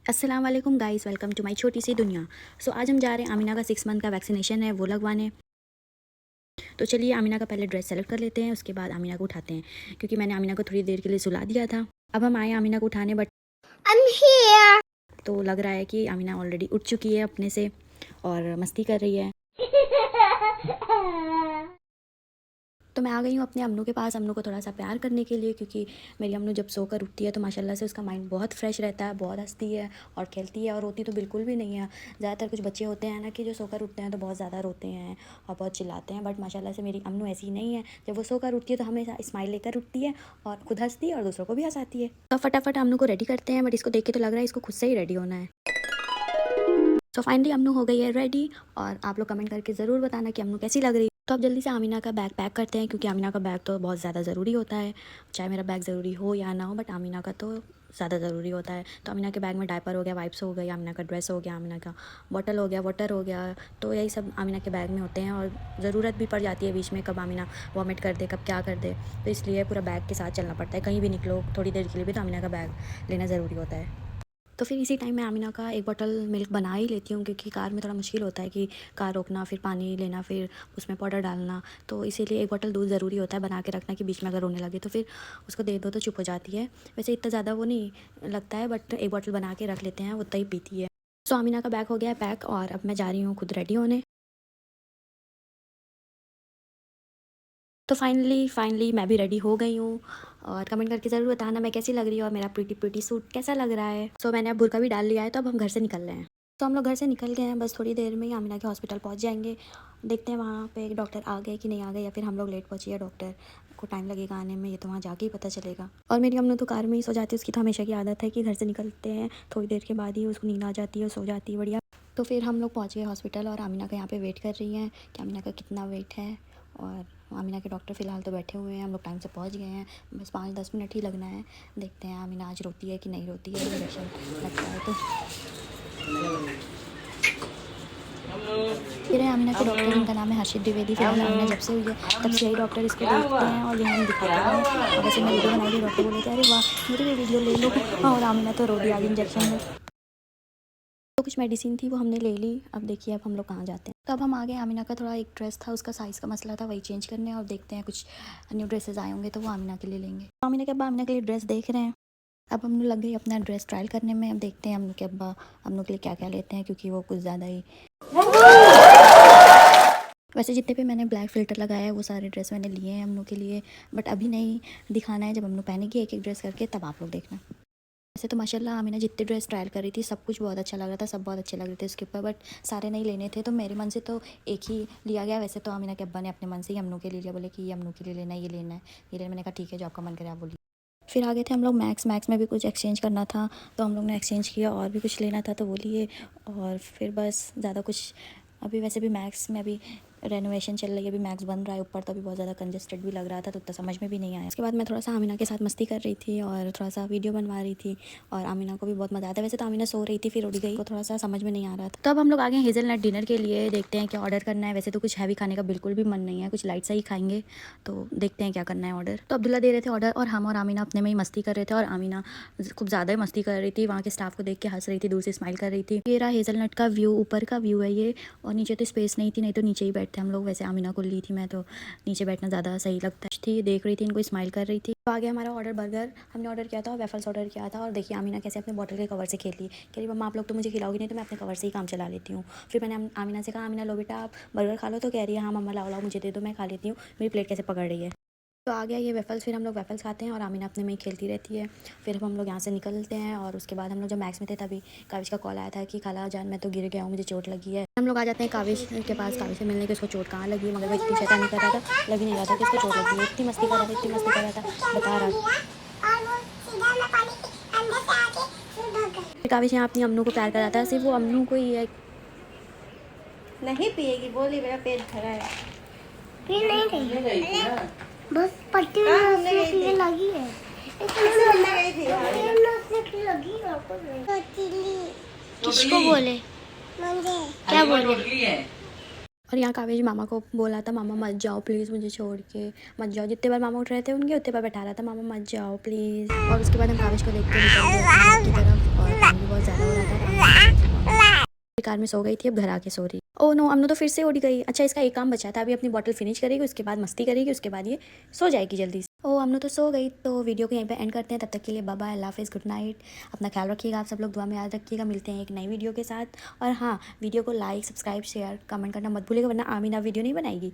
अस्सलाम वालेकुम guys, welcome to my छोटी सी दुनिया। आज हम जा रहे हैं आमिना का 6 मंथ का वैक्सीनेशन है वो लगवाने। तो चलिए आमिना का पहले ड्रेस सेलेक्ट कर लेते हैं, उसके बाद आमिना को उठाते हैं क्योंकि मैंने आमिना को थोड़ी देर के लिए सुला दिया था। अब हम आए आमिना को उठाने, बट I'm here. तो लग रहा है कि आमिना ऑलरेडी उठ चुकी है अपने से और मस्ती कर रही है। तो मैं आ गई हूँ अपने अम्नू के पास, अम्नू को थोड़ा सा प्यार करने के लिए, क्योंकि मेरी अम्नू जब सोकर उठती है तो माशाल्लाह से उसका माइंड बहुत फ्रेश रहता है, बहुत हंसती है और खेलती है, और रोती तो बिल्कुल भी नहीं है। ज़्यादातर कुछ बच्चे होते हैं ना कि जो सोकर उठते हैं तो बहुत ज़्यादा रोते हैं और बहुत चिल्लाते हैं, बट माशाल्लाह से मेरी अम्नू ऐसी नहीं है। जब वो सोकर उठती है तो हमेशा स्माइल लेकर उठती है और खुद हंसती है और दूसरों को भी हंसाती है। तो फटाफट अम्नू को रेडी करते हैं, बट इसको देख के तो लग रहा है इसको खुद से ही रेडी होना है। तो फाइनली अम्नू हो गई है रेडी, और आप लोग कमेंट करके ज़रूर बताना कि अम्नू कैसी लग रही है। तो अब जल्दी से आमिना का बैग पैक करते हैं, क्योंकि आमिना का बैग तो बहुत ज़्यादा ज़रूरी होता है। चाहे मेरा बैग ज़रूरी हो या ना हो, बट आमिना का तो ज़्यादा ज़रूरी होता है। तो आमिना के बैग में डायपर हो गया, वाइप्स हो गई, आमिना का ड्रेस हो गया, आमिना का बॉटल हो गया, वाटर हो गया। तो यही सब आमिना के बैग में होते हैं, और ज़रूरत भी पड़ जाती है बीच में, कब आमिना वॉमिट कर दे, कब क्या कर दे। तो इसलिए पूरा बैग के साथ चलना पड़ता है। कहीं भी निकलो थोड़ी देर के लिए भी तो आमिना का बैग लेना ज़रूरी होता है। तो फिर इसी टाइम मैं आमिना का एक बोतल मिल्क बना ही लेती हूँ, क्योंकि कार में थोड़ा मुश्किल होता है कि कार रोकना, फिर पानी लेना, फिर उसमें पाउडर डालना। तो इसीलिए एक बोतल दूध ज़रूरी होता है बना के रखना, कि बीच में अगर रोने लगे तो फिर उसको दे दो तो चुप हो जाती है। वैसे इतना ज़्यादा वो नहीं लगता है, बट एक बोतल बना के रख लेते हैं, उतना ही पीती है। आमिना का बैग हो गया है पैक, और अब मैं जा रही हूँ खुद रेडी होने। तो फाइनली मैं भी रेडी हो गई हूँ, और कमेंट करके ज़रूर बताना मैं कैसी लग रही हूँ और मेरा प्रीटी सूट कैसा लग रहा है। मैंने अब बुर्का भी डाल लिया है, तो अब हम घर से निकल रहे हैं। तो हम लोग घर से निकल गए हैं, बस थोड़ी देर में ही आमिना के हॉस्पिटल पहुँच जाएंगे। देखते हैं वहाँ पे एक डॉक्टर आ गए कि नहीं आ गए, या फिर हम लोग लेट पहुँचे या डॉक्टर को टाइम लगेगा आने में, ये तो वहाँ जाके ही पता चलेगा। और मेरी अम्नू तो कार में ही सो जाती है, उसकी तो हमेशा की आदत है कि घर से निकलते हैं थोड़ी देर के बाद ही उसको नींद आ जाती है, सो जाती है बढ़िया। तो फिर हम लोग पहुँच गए हॉस्पिटल, और आमिना का यहाँ पे वेट कर रही हैं कि आमिना का कितना वेट है। और आमिना के डॉक्टर फ़िलहाल तो बैठे हुए हैं, हम लोग टाइम से पहुंच गए हैं, बस 5-10 मिनट ही लगना है। देखते हैं आमिना आज रोती है कि नहीं रोती है, इंजेक्शन लगता है तो। फिर आमिना के डॉक्टर, इनका नाम है हर्षित द्विवेदी। फिलहाल आमिना जब से हुई है तब से यही डॉक्टर इसको देखते हैं और यहाँ हम दिखाते हैं। और वैसे मैं वीडियो बनाई थी, डॉक्टर बोले थे अरे वाह मेरी भी वीडियो ले लो, और आमिना तो रो दी आगे इंजेक्शन में। तो कुछ मेडिसिन थी वो हमने ले ली। अब देखिए अब हम लोग कहाँ जाते हैं। तो अब हम आ गए, आमिना का थोड़ा एक ड्रेस था, उसका साइज़ का मसला था, वही चेंज करने, और देखते हैं कुछ न्यू ड्रेसेस आए होंगे तो वो आमिना के लिए लेंगे। तो आमिना के अब्बा आमिना के लिए ड्रेस देख रहे हैं। अब हम लग गई अपना ड्रेस ट्रायल करने में। अब देखते हैं अम्नू के अब्बा अम्नू के लिए क्या क्या लेते हैं, क्योंकि वो कुछ ज़्यादा ही वैसे जितने पे मैंने ब्लैक फ़िल्टर लगाया है वो सारे ड्रेस मैंने लिए हैं अम्नू के लिए, बट अभी नहीं दिखाना है। जब अम्नू पहनेगी एक एक ड्रेस करके तब आप लोग देखना। वैसे तो माशाल्लाह आमिना जितने ड्रेस ट्रायल कर रही थी सब कुछ बहुत अच्छा लग रहा था, सब बहुत अच्छे लग रहे थे उसके ऊपर, बट सारे नहीं लेने थे। तो मेरे मन से तो एक ही लिया गया। वैसे तो आमिना के अब्बा ने अपने मन से ही अम्नू के लिए लिया, बोले कि ये अम्नू के लिए लेना है, ये लेना है, ये लेना। मैंने कहा ठीक है जो आपका मन करे आप बोलिए। फिर आगे थे हम लोग मैक्स में भी कुछ एक्सचेंज करना था, तो हम लोग ने एक्सचेंज किया, और भी कुछ लेना था तो वो लिए। और फिर बस ज़्यादा कुछ अभी वैसे भी मैक्स में अभी रेनोवेशन चल रही है, अभी मैक्स बन रहा है ऊपर, तो अभी बहुत ज़्यादा कंजेस्टेड भी लग रहा था, तो उतना समझ में भी नहीं आया। उसके बाद मैं थोड़ा सा आमिना के साथ मस्ती कर रही थी और थोड़ा सा वीडियो बनवा रही थी, और आमिना को भी बहुत मज़ा आता है। वैसे तो आमिना सो रही थी फिर उठ गई, तो थोड़ा सा समझ में नहीं आ रहा था। तो अब हम लोग आ गए हेज़लनट डिनर के लिए, देखते हैं क्या ऑर्डर करना है। वैसे तो कुछ हैवी खाने का बिल्कुल भी मन नहीं है, कुछ लाइट सा ही खाएंगे, तो देखते हैं क्या करना है ऑर्डर। तो अब्दुल्ला दे रहे थे ऑर्डर, और हम और आमिना अपने में ही मस्ती कर रहे थे, और आमिना खूब ज़्यादा ही मस्ती कर रही थी, वहाँ के स्टाफ को देख के हंस रही थी, दूर से स्माइल कर रही थी। ये रहा हेज़लनट का व्यू, ऊपर का व्यू है ये, और नीचे तो स्पेस नहीं थी, नहीं तो नीचे ही बैठते हम लोग। वैसे आमिना को ली थी मैं, तो नीचे बैठना ज़्यादा सही लगता थी। देख रही थी इनको, स्माइल कर रही थी। तो आगे हमारा ऑर्डर बर्गर हमने ऑर्डर किया था, और वेफल्स ऑर्डर किया था। और देखिए आमिना कैसे अपने बॉटल के कवर से खेल ली, कह रही मम्मा आप लोग तो मुझे खिलाओगी नहीं, तो मैं अपने कवर से ही काम चला लेती हूँ। फिर मैंने आमिना से कहा आमिना लो बेटा आप बर्गर खा लो, तो कह रही है हाँ मम्मा लाओ लाओ मुझे दे दो मैं खा लेती हूँ, मेरी प्लेट कैसे पकड़ रही है। तो आ गया ये वेफल्स, फिर हम लोग वेफल्स खाते हैं और आमिना अपने में ही खेलती रहती है। फिर हम लोग यहाँ से निकलते हैं, और उसके बाद हम लोग जब मैक्स में थे तभी काविश का कॉल आया था कि खाला जान मैं तो गिर गया हूँ, मुझे चोट लगी है। हम लोग आ जाते हैं काविश के पास, काविश से मिलने के, उसको चोट कहाँ लगी, मगर वो इतनी शैतानी कर रहा था, लग ही नहीं रहा था कि उसको चोट लगी है। इतनी मस्ती कर रहा था, इतनी मस्ती कर रहा था, बता रहा था। फिर काविश यहाँ अपनी अम्नू को प्यार कर रहा था, सिर्फ वो अम्नू को ही है। नहीं पिएगी, बोली मेरा पेट भरा है। फिर नहीं गई बस पट्टी में लगी है। किसको बोले? क्या बोले? और यहाँ कावेश मामा को बोला था मामा मत जाओ प्लीज़ मुझे छोड़ के मत जाओ। जितने बार मामा उठ रहे थे उनके उतने बार बैठा रहा था मामा मत जाओ प्लीज़। और उसके बाद हम कावेश को देख के निकल गए अपने घर की तरफ, और टाइम भी बहुत ज़्यादा हो रहा कार में सो गई थी, अब घर आके सो रही। ओह नो, अमनू तो फिर से उड़ गई। अच्छा, इसका एक काम बचा था, अभी अपनी बॉटल फिनिश करेगी, उसके बाद मस्ती करेगी, उसके बाद ये सो जाएगी जल्दी से। ओह, अमनू तो सो गई। तो वीडियो को यहीं पे एंड करते हैं। तब तक के लिए बाय बाय, अल्लाह हाफिज़, गुड नाइट। अपना ख्याल रखिएगा, आप सब लोग दुआ में याद रखिएगा। मिलते हैं एक नई वीडियो के साथ। और हाँ, वीडियो को लाइक, सब्सक्राइब, शेयर, कमेंट करना मत भूलिएगा, वरना आमीना वीडियो नहीं बनाएगी।